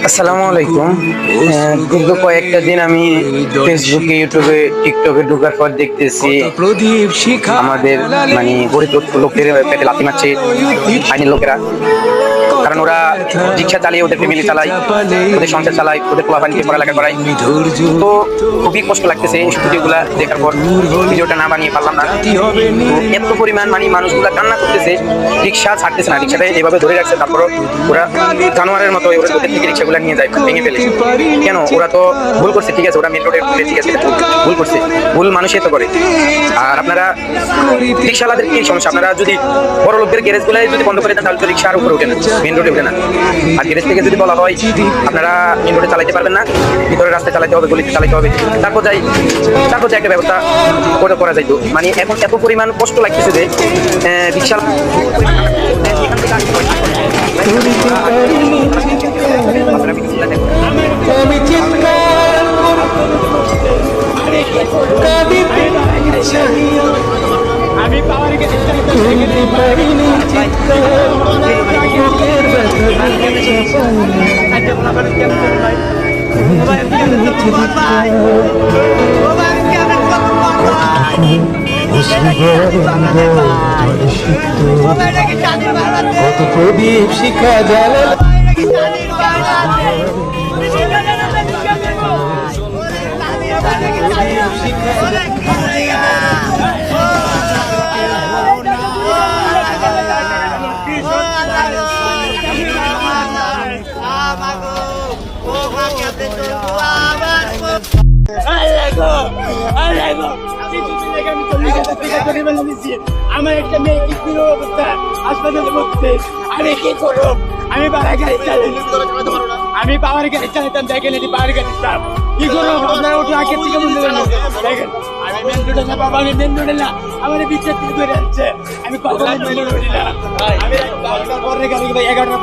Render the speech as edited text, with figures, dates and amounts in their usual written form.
আসসালামু আলাইকুম। দীর্ঘ কয়েকটা দিন আমি ফেসবুকে, ইউটিউবে, টিকটকে ঢোকার পর দেখতেছি আমাদের মানে গরিব লোকদের পেটে লাথি মারছে আইনের লোকেরা। কারণ ওরা রিক্সা চালিয়ে ওদের ফ্যামিলি চালায়, ওদের সংসার চালায়, ওদের পোলাপানিকে পড়ালেখা করায়। তো খুবই কষ্ট লাগতেছে এই ভিডিওগুলা দেখার পর। ভিডিওটা না বানিয়ে পারলাম না। এত পরিমাণ মানে মানুষগুলা কান্না করতেছে, রিক্সা ছাড়তেছে না, রিক্সাটা এভাবে ধরে রাখছে। তারপর ওরা জানোয়ারের মতো ওদের থেকে রিক্সাগুলা নিয়ে যায়, ভেঙে ফেলে। কেন? ওরা তো ভুল করছে, ঠিক আছে, ওরা মেন রোডে ঠিক আছে, ভুল করছে, ভুল মানুষই তো করে। আর আপনারা রিক্সাওয়ালাদের কি সমস্যা? আপনারা যদি বড় লোকদের গ্যারেজগুলাই যদি বন্ধ করে দেন তাহলে তো রিক্সা আর উপরে ওঠে না, মেন রোডে ওঠে না। আর গ্যারেজ থেকে যদি বলা হয় আপনারা মেন রোডে চালাতে পারবেন না, ভিতরে রাস্তায় চালাতে হবে, গলিতে চালাতে হবে, তারপর একটা ব্যবস্থা করা যাইতো। মানে এখন এত পরিমাণ কষ্ট লাগতেছে যে রিক্সা আমি পাওয়ার গেছি কত প্রদীপ শিখা জ্বালা আমার একটা মেয়ে কি অবস্থা হাসপাতালে ভর্তি। আমি কি করবো? আমি পাওয়ার গাড়ি চালাই, আমি পাওয়ার গাড়ি চালাতাম, দেখেন এটি পাওয়ার গাড়ি চাপ। কি করবো? আপনারা ওঠো আগের থেকে দেখেন আমি মেন রোডে না, বাবা আমি মেন রোডে না, আমার বিচার করে যাচ্ছে। আমি কখনো মেন রোডে না, আমি 11টা